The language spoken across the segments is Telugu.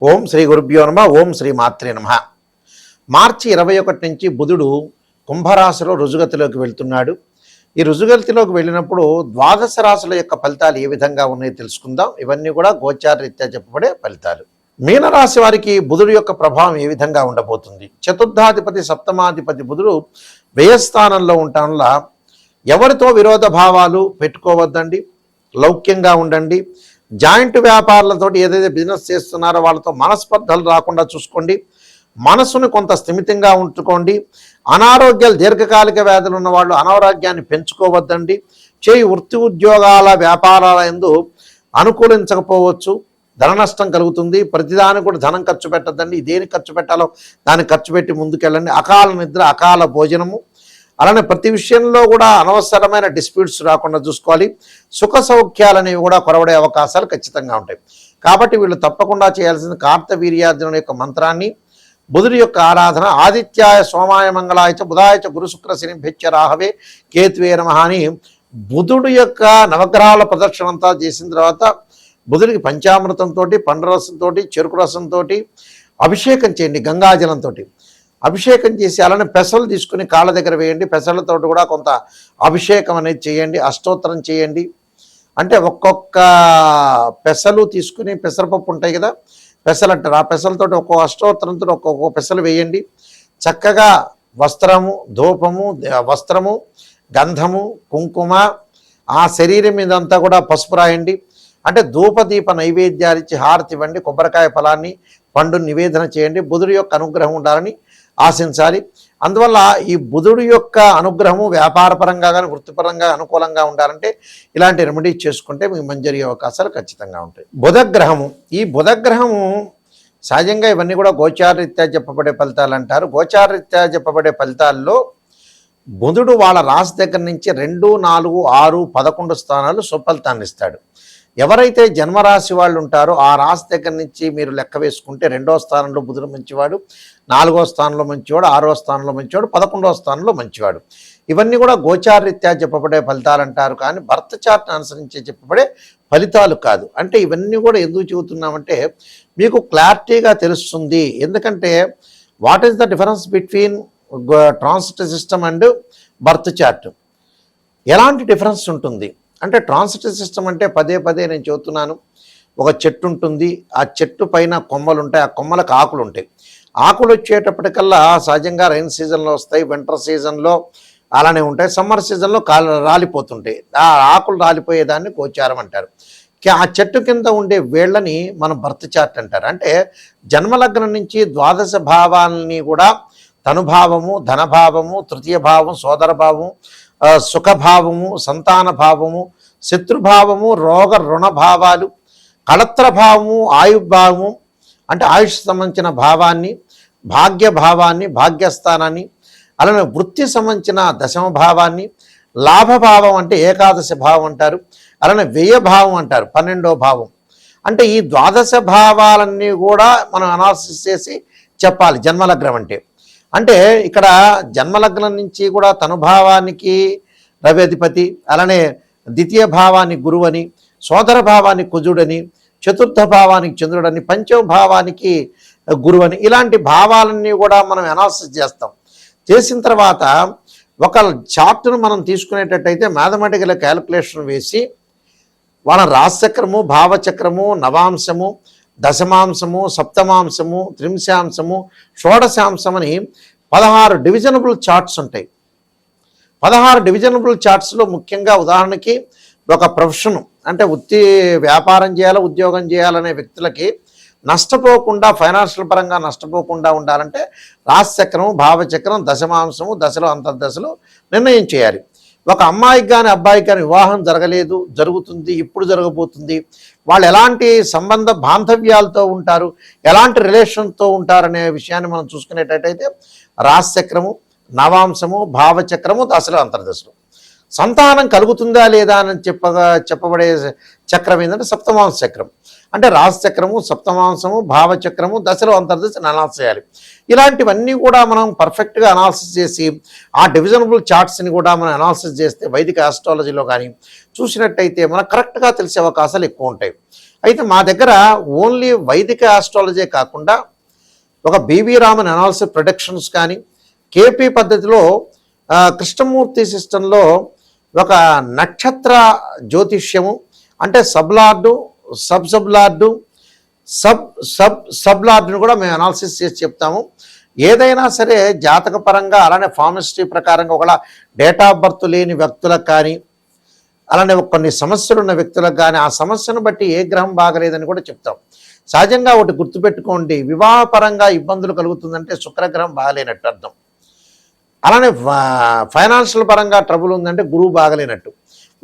ఓం శ్రీ గురుభ్యో నమ. ఓం శ్రీ మాత్రే నమ. మార్చి 21 నుంచి బుధుడు కుంభరాశిలో రుజుగతిలోకి వెళ్తున్నాడు. ఈ రుజుగతిలోకి వెళ్ళినప్పుడు ద్వాదశ రాశుల యొక్క ఫలితాలు ఏ విధంగా ఉన్నాయో తెలుసుకుందాం. ఇవన్నీ కూడా గోచార రీత్యా చెప్పబడే ఫలితాలు. మీనరాశి వారికి బుధుడు యొక్క ప్రభావం ఏ విధంగా ఉండబోతుంది? చతుర్థాధిపతి సప్తమాధిపతి బుధుడు వ్యయస్థానంలో ఉండటం వల్ల ఎవరితో విరోధ భావాలు పెట్టుకోవద్దండి. లౌక్యంగా ఉండండి. జాయింట్ వ్యాపారులతో ఏదైతే బిజినెస్ చేస్తున్నారో వాళ్ళతో మనస్పర్ధలు రాకుండా చూసుకోండి. మనసును కొంత స్థిమితంగా ఉంచుకోండి. అనారోగ్యాలు, దీర్ఘకాలిక వ్యాధులు ఉన్న వాళ్ళు అనారోగ్యాన్ని పెంచుకోవద్దండి. వృత్తి ఉద్యోగాల వ్యాపారాల యందు అనుకూలించకపోవచ్చు, ధన నష్టం కలుగుతుంది. ప్రతిదానికి కూడా ధనం ఖర్చు పెట్టద్దండి. దేనికి ఖర్చు పెట్టాలో దానికి ఖర్చు పెట్టి ముందుకెళ్ళండి. అకాల నిద్ర, అకాల భోజనము, అలానే ప్రతి విషయంలో కూడా అనవసరమైన డిస్ప్యూట్స్ రాకుండా చూసుకోవాలి. సుఖ సౌఖ్యాలు అనేవి కూడా కొరవడే అవకాశాలు ఖచ్చితంగా ఉంటాయి. కాబట్టి వీళ్ళు తప్పకుండా చేయాల్సిన కార్తవీర్యార్జునుడి యొక్క మంత్రాన్ని, బుధుడి యొక్క ఆరాధన, ఆదిత్యాయ సోమాయ మంగళాయచ బుధాయచ గురు శుక్ర శని భెచ్చ రాహవే కేతువే నమః అని బుధుడు యొక్క నవగ్రహాల ప్రదక్షిణ అంతా చేసిన తర్వాత బుధుడికి పంచామృతంతో, పండు రసంతో, చెరుకు రసంతో అభిషేకం చేయండి. గంగాజలంతో అభిషేకం చేసి అలానే పెసలు తీసుకుని కాళ్ళ దగ్గర వేయండి. పెసలతో కూడా కొంత అభిషేకం అనేది చేయండి. అష్టోత్తరం చేయండి. అంటే ఒక్కొక్క పెసలు తీసుకుని, పెసరపప్పు ఉంటాయి కదా, పెసలు అంటారు, ఆ పెసలతో ఒక్కొక్క అష్టోత్తరంతో ఒక్కొక్క పెసలు వేయండి. చక్కగా వస్త్రము, ధూపము, వస్త్రము, గంధము, కుంకుమ, ఆ శరీరం మీదంతా కూడా పసుపు రాయండి. అంటే ధూపదీప నైవేద్యాలు ఇచ్చి హారతి ఇవ్వండి. కొబ్బరికాయ ఫలాన్ని, పండు నివేదన చేయండి. బుధుడి యొక్క అనుగ్రహం ఉండాలని ఆశించాలి. అందువల్ల ఈ బుధుడి యొక్క అనుగ్రహము వ్యాపారపరంగా కానీ వృత్తిపరంగా అనుకూలంగా ఉండాలంటే ఇలాంటి రెమెడీ చేసుకుంటే మీకు మంచి జరిగే అవకాశాలు ఖచ్చితంగా ఉంటాయి. బుధగ్రహము, ఈ బుధగ్రహము సహజంగా ఇవన్నీ కూడా గోచారరీత్యా చెప్పబడే ఫలితాలు అంటారు. గోచారరీత్యా చెప్పబడే ఫలితాల్లో బుధుడు వాళ్ళ రాశి దగ్గర నుంచి 2, 4, 6, 11 స్థానాలు సుఫలితాన్ని ఇస్తాడు. ఎవరైతే జన్మరాశి వాళ్ళు ఉంటారో ఆ రాశి దగ్గర నుంచి మీరు లెక్క వేసుకుంటే 2వ స్థానంలో బుధుడు మంచివాడు, 4వ స్థానంలో మంచివాడు, 6వ స్థానంలో మంచివాడు, 11వ స్థానంలో మంచివాడు. ఇవన్నీ కూడా గోచారరీత్యా చెప్పబడే ఫలితాలు అంటారు. కానీ భర్త చార్ట్ని అనుసరించి చెప్పబడే ఫలితాలు కాదు. అంటే ఇవన్నీ కూడా ఎందుకు చెబుతున్నామంటే మీకు క్లారిటీగా తెలుస్తుంది. ఎందుకంటే what is the difference between transit system and birth chart? ఎలాంటి డిఫరెన్స్ ఉంటుంది అంటే, ట్రాన్సిట్ సిస్టమ్ అంటే పదే పదే నేను చెబుతున్నాను, ఒక చెట్టు ఉంటుంది, ఆ చెట్టు పైన కొమ్మలు ఉంటాయి, ఆ కొమ్మలకు ఆకులు ఉంటాయి. ఆకులు వచ్చేటప్పటికల్లా సహజంగా రైన్ సీజన్లో వస్తాయి, వింటర్ సీజన్లో అలానే ఉంటాయి, సమ్మర్ సీజన్లో రాలిపోతుంటాయి. ఆ ఆకులు రాలిపోయేదాన్ని గోచారం అంటారు. ఆ చెట్టు కింద ఉండే వేళ్ళని మనం బర్త్ చార్ట్ అంటారు. అంటే జన్మలగ్నం నుంచి ద్వాదశ భావాలని కూడా తనుభావము, ధనభావము, తృతీయ భావం, సోదర భావము, సుఖభావము, సంతాన భావము, శత్రుభావము, రోగ రుణభావాలు, కళత్రభావము, ఆయుర్భావము అంటే ఆయుష్ సంబంధించిన భావాన్ని, భాగ్యభావాన్ని, భాగ్యస్థానాన్ని, అలానే వృత్తి సంబంధించిన దశమ భావాన్ని, లాభభావం అంటే ఏకాదశి భావం అంటారు, అలానే వ్యయభావం అంటారు 12వ భావం. అంటే ఈ ద్వాదశ భావాలన్నీ కూడా మనం అనాలిసిస్ చేసి చెప్పాలి జన్మలగ్నం అంటే ఇక్కడ జన్మలగ్నం నుంచి కూడా తనుభావానికి రవి అధిపతి, అలానే ద్వితీయ భావానికి గురువు అని, సోదర భావానికి కుజుడని, చతుర్థ భావానికి చంద్రుడని, పంచమ భావానికి గురువు అని, ఇలాంటి భావాలన్నీ కూడా మనం అనాలిసిస్ చేస్తాం. చేసిన తర్వాత ఒక చార్ట్ను మనం తీసుకునేటట్టయితే మ్యాథమెటికల్ క్యాలిక్యులేషన్ వేసి వాళ్ళ రాశిచక్రము, భావచక్రము, నవాంశము, దశమాంశము, సప్తమాంశము, త్రింశాంశము, షోడశాంశం అని 16 డివిజనబుల్ చార్ట్స్ ఉంటాయి. 16 డివిజనబుల్ చార్ట్స్లో ముఖ్యంగా ఉదాహరణకి ఒక ప్రొఫెషన్ అంటే వ్యాపారం చేయాలి, ఉద్యోగం చేయాలనే వ్యక్తులకి నష్టపోకుండా, ఫైనాన్షియల్ పరంగా నష్టపోకుండా ఉండాలంటే రాశిచక్రము, భావచక్రం, దశమాంశము, దశలు, అంతర్దశలు నిర్ణయం చేయాలి. ఒక అమ్మాయికి కానీ అబ్బాయికి కానీ వివాహం జరగలేదు, జరుగుతుంది, ఇప్పుడు జరగబోతుంది, వాళ్ళు ఎలాంటి సంబంధ బాంధవ్యాలతో ఉంటారు, ఎలాంటి రిలేషన్తో ఉంటారనే విషయాన్ని మనం చూసుకునేటట్టయితే రాశిచక్రము, నవాంశము, భావచక్రము, దశలు, అంతర్దశలు. సంతానం కలుగుతుందా లేదా అని చెప్పబడే చక్రం ఏంటంటే సప్తమాంశ చక్రం. అంటే రాశిచక్రము, సప్తమాంశము, భావచక్రము, దశలు, అంతర్దశను అనాలిసిస్ చేయాలి. ఇలాంటివన్నీ కూడా మనం పర్ఫెక్ట్గా అనాలిసిస్ చేసి ఆ డివిజనబుల్ చార్ట్స్ని కూడా మనం అనాలిసిస్ చేస్తే వైదిక ఆస్ట్రాలజీలో కానీ చూసినట్టయితే మనకు కరెక్ట్గా తెలిసే అవకాశాలు ఎక్కువ ఉంటాయి. అయితే మా దగ్గర ఓన్లీ వైదిక ఆస్ట్రాలజీ కాకుండా ఒక బివి రామన్ అనాలిసిస్ ప్రొడక్షన్స్ కానీ కేపీ పద్ధతిలో కృష్ణమూర్తి సిస్టంలో ఒక నక్షత్ర జ్యోతిష్యము అంటే సబ్లార్డు సబ్లార్డు సబ్లార్డును కూడా మేము అనాలిసిస్ చేసి చెప్తాము. ఏదైనా సరే జాతక పరంగా అలానే ఫార్మిస్ట్రీ ప్రకారంగా ఒకలా డేట్ ఆఫ్ బర్త్ లేని వ్యక్తులకు కానీ అలానే కొన్ని సమస్యలు ఉన్న వ్యక్తులకు కానీ ఆ సమస్యను బట్టి ఏ గ్రహం బాగలేదని కూడా చెప్తాం. సహజంగా ఒకటి గుర్తుపెట్టుకోండి, వివాహపరంగా ఇబ్బందులు కలుగుతుందంటే శుక్రగ్రహం బాగలేనట్టు అర్థం. అలానే ఫైనాన్షియల్ పరంగా ట్రబుల్ ఉందంటే గురువు బాగలేనట్టు.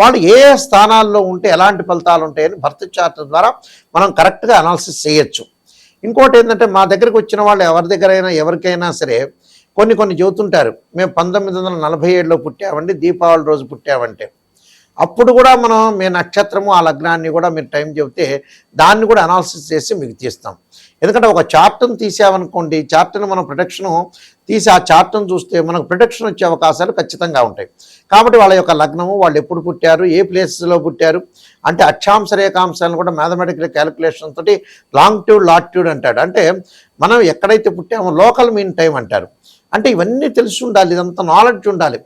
వాళ్ళు ఏ స్థానాల్లో ఉంటే ఎలాంటి ఫలితాలు ఉంటాయని బర్త్ చార్ట్ ద్వారా మనం కరెక్ట్గా అనాలిసిస్ చేయొచ్చు. ఇంకోటి ఏంటంటే మా దగ్గరికి వచ్చిన వాళ్ళు ఎవరికైనా సరే కొన్ని చెబుతుంటారు, మేము 1947లో పుట్టామండి, దీపావళి రోజు పుట్టామంటే అప్పుడు కూడా మనం మీ నక్షత్రము ఆ లగ్నాన్ని కూడా మీరు టైం చెబితే దాన్ని కూడా అనాలిసిస్ చేసి మీకు తీస్తాం. ఎందుకంటే ఒక చార్ట్ను తీసామనుకోండి, చార్ట్ను మనం ప్రొడక్షను తీసి ఆ చార్ట్ను చూస్తే మనకు ప్రొడక్షన్ వచ్చే అవకాశాలు ఖచ్చితంగా ఉంటాయి. కాబట్టి వాళ్ళ యొక్క లగ్నము, వాళ్ళు ఎప్పుడు పుట్టారు, ఏ ప్లేసెస్లో పుట్టారు అంటే అక్షాంశ రేఖాంశాలను కూడా మ్యాథమెటికల్ క్యాలిక్యులేషన్ తోటి లాంగిట్యూడ్ లాటిట్యూడ్ అంటాడు. అంటే మనం ఎక్కడైతే పుట్టామో లోకల్ మీన్ టైం అంటారు. అంటే ఇవన్నీ తెలిసి ఉండాలి, ఇదంతా నాలెడ్జ్ ఉండాలి.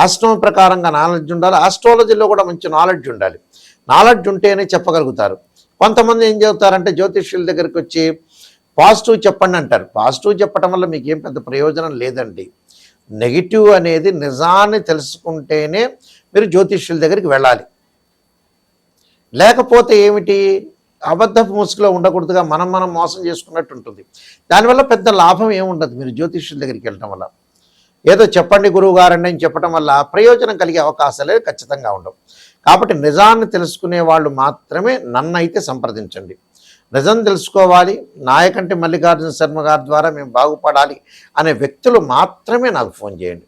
ఆస్ట్రోనమీ ప్రకారంగా నాలెడ్జ్ ఉండాలి, ఆస్ట్రాలజీలో కూడా మంచి నాలెడ్జ్ ఉండాలి. నాలెడ్జ్ ఉంటేనే చెప్పగలుగుతారు. కొంతమంది ఏం చెబుతారంటే జ్యోతిష్యుల దగ్గరికి వచ్చి పాజిటివ్ చెప్పండి అంటారు. పాజిటివ్ చెప్పడం వల్ల మీకు ఏం పెద్ద ప్రయోజనం లేదండి. నెగిటివ్ అనేది నిజాన్ని తెలుసుకుంటేనే మీరు జ్యోతిష్యుల దగ్గరికి వెళ్ళాలి. లేకపోతే ఏమిటి, అబద్ధపు ముసుగులో ఉండకూడదుగా మనం మోసం చేసుకున్నట్టు ఉంటుంది. దానివల్ల పెద్ద లాభం ఏముండదు మీరు జ్యోతిష్యుల దగ్గరికి వెళ్ళటం వల్ల. ఏదో చెప్పండి గురువు గారండి అని చెప్పడం వల్ల ప్రయోజనం కలిగే అవకాశాలే ఖచ్చితంగా ఉండవు. కాబట్టి నిజాన్ని తెలుసుకునే వాళ్ళు మాత్రమే నన్నైతే సంప్రదించండి. నిజం తెలుసుకోవాలి, నాయకంటి మల్లికార్జున శర్మ గారి ద్వారా మేము బాగుపడాలి అనే వ్యక్తులు మాత్రమే నాకు ఫోన్ చేయండి.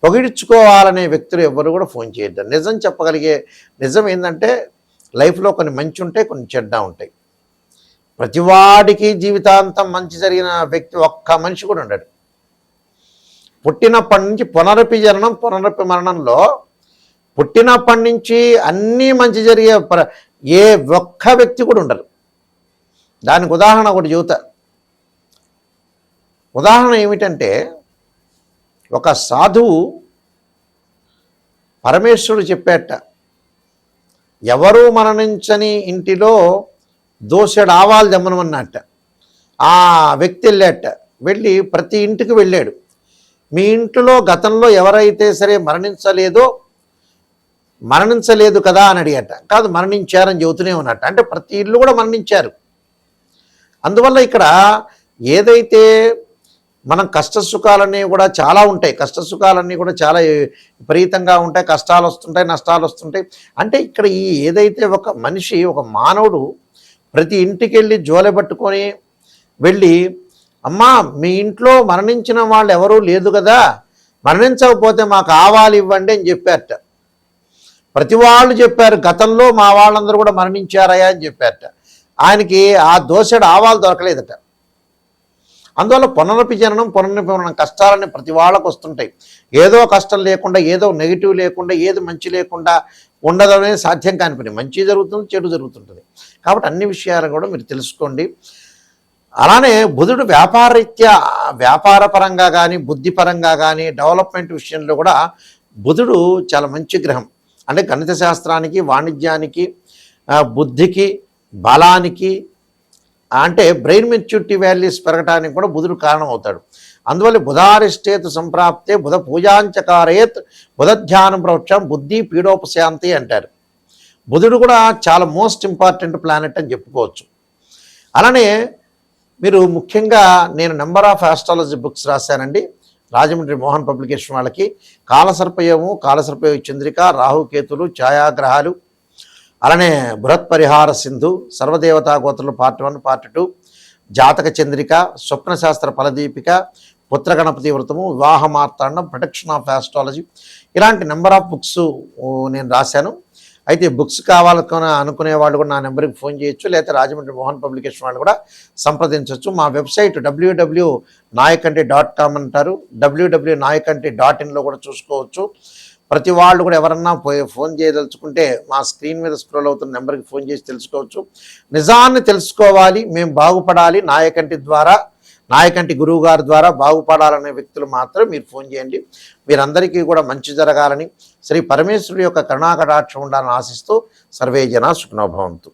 పొగిడించుకోవాలనే వ్యక్తులు ఎవరు కూడా ఫోన్ చేయొద్దు. నిజం చెప్పగలిగే, నిజం ఏంటంటే లైఫ్లో కొన్ని మంచి ఉంటాయి, కొన్ని చెడ్డ ఉంటాయి. ప్రతివాడికి జీవితాంతం మంచి జరిగిన వ్యక్తి ఒక్క మనిషి కూడా ఉండడు. పుట్టినప్పటి నుంచి పునరపి జననం పునరపి మరణంలో పుట్టినప్పటి నుంచి అన్నీ మంచి జరిగే ఏ ఒక్క వ్యక్తి కూడా ఉండరు. దానికి ఉదాహరణ ఒకటి చెబుతా. ఉదాహరణ ఏమిటంటే, ఒక సాధువు పరమేశ్వరుడు చెప్పేట, ఎవరూ మరణించని ఇంటిలో దోసెడు ఆవాలు దమ్మనమన్నట్ట. ఆ వ్యక్తి వెళ్ళాట, వెళ్ళి ప్రతి ఇంటికి వెళ్ళాడు. మీ ఇంట్లో గతంలో ఎవరైతే సరే మరణించలేదు కదా అని అడిగట. కాదు, మరణించారని చెబుతూనే ఉన్నట్ట. అంటే ప్రతి ఇల్లు కూడా మరణించారు. అందువల్ల ఇక్కడ ఏదైతే మనం కష్టసుఖాలన్నీ కూడా చాలా ఉంటాయి, కష్టసుఖాలన్నీ కూడా చాలా విపరీతంగా ఉంటాయి, కష్టాలు వస్తుంటాయి, నష్టాలు వస్తుంటాయి. అంటే ఇక్కడ ఏదైతే ఒక మనిషి, ఒక మానవుడు ప్రతి ఇంటికి వెళ్ళి జోలె పట్టుకొని వెళ్ళి, అమ్మా మీ ఇంట్లో మరణించిన వాళ్ళు ఎవరూ లేదు కదా, మరణించకపోతే మాకు ఆవాలు ఇవ్వండి అని చెప్పారట. ప్రతి వాళ్ళు చెప్పారు, గతంలో మా వాళ్ళందరూ కూడా మరణించారయా అని చెప్పారట. ఆయనకి ఆ దోసెడు ఆవాలు దొరకలేదట. అందువల్ల పునరపి జననం పునరపి మరణం కష్టాలని ప్రతి వాళ్ళకు వస్తుంటాయి. ఏదో కష్టం లేకుండా, ఏదో నెగిటివ్ లేకుండా, ఏది మంచి లేకుండా ఉండదు అనేది సాధ్యం కాని పని. మంచి జరుగుతుంది, చెడు జరుగుతుంటుంది. కాబట్టి అన్ని విషయాలు కూడా మీరు తెలుసుకోండి. అలానే బుధుడు వ్యాపార పరంగా కానీ, బుద్ధిపరంగా కానీ, డెవలప్మెంట్ విషయంలో కూడా బుధుడు చాలా మంచి గ్రహం. అంటే గణిత శాస్త్రానికి, వాణిజ్యానికి, బుద్ధికి, బలానికి, అంటే బ్రెయిన్ మెచ్యూరిటీ వాల్యూస్ పెరగడానికి కూడా బుధుడు కారణం అవుతాడు. అందువల్ల బుధారిష్టేతు సంప్రాప్తే బుధ పూజాంచకారేత్ బుధ ధ్యానం ప్రవక్షం బుద్ధి పీడోపశాంతి అంటారు. బుధుడు కూడా చాలా మోస్ట్ ఇంపార్టెంట్ ప్లానెట్ అని చెప్పుకోవచ్చు. అలానే మీరు ముఖ్యంగా నేను నెంబర్ ఆఫ్ ఆస్ట్రాలజీ బుక్స్ రాశానండి రాజమండ్రి మోహన్ పబ్లికేషన్ వాళ్ళకి. కాలసర్పయోగము, కాలసర్పయోగ చంద్రిక, రాహుకేతులు, ఛాయాగ్రహాలు, అలానే బృహత్ పరిహార సింధు, సర్వదేవతా గోత్రులు పార్ట్ 1 పార్ట్ 2, జాతక చంద్రిక, స్వప్నశాస్త్ర ఫలదీపిక, పుత్ర గణపతి వ్రతము, వివాహ మార్తాండం, ప్రొటెక్షన్ ఆఫ్ ఆస్ట్రాలజీ, ఇలాంటి నెంబర్ ఆఫ్ బుక్స్ నేను రాశాను. అయితే బుక్స్ అనుకునే వాళ్ళు కూడా నా నెంబర్కి ఫోన్ చేయొచ్చు, లేకపోతే రాజమండ్రి మోహన్ పబ్లికేషన్ వాళ్ళు కూడా సంప్రదించవచ్చు. మా వెబ్సైట్ www.nayakanti.com అంటారు, www.nayakanti.in కూడా చూసుకోవచ్చు. ప్రతి వాళ్ళు కూడా ఎవరన్నా ఫోన్ చేయదలుచుకుంటే మా స్క్రీన్ మీద స్క్రోల్ అవుతున్న నెంబర్కి ఫోన్ చేసి తెలుసుకోవచ్చు. నిజాన్ని తెలుసుకోవాలి, మేము బాగుపడాలి, నాయకంటి గురువు గారి ద్వారా బాగుపడాలనే వ్యక్తులు మాత్రం మీరు ఫోన్ చేయండి. మీరందరికీ కూడా మంచి జరగాలని, శ్రీ పరమేశ్వరుడి యొక్క కరుణాకటాక్షం ఉండాలని ఆశిస్తూ సర్వే జనా సుఖినో భవంతు.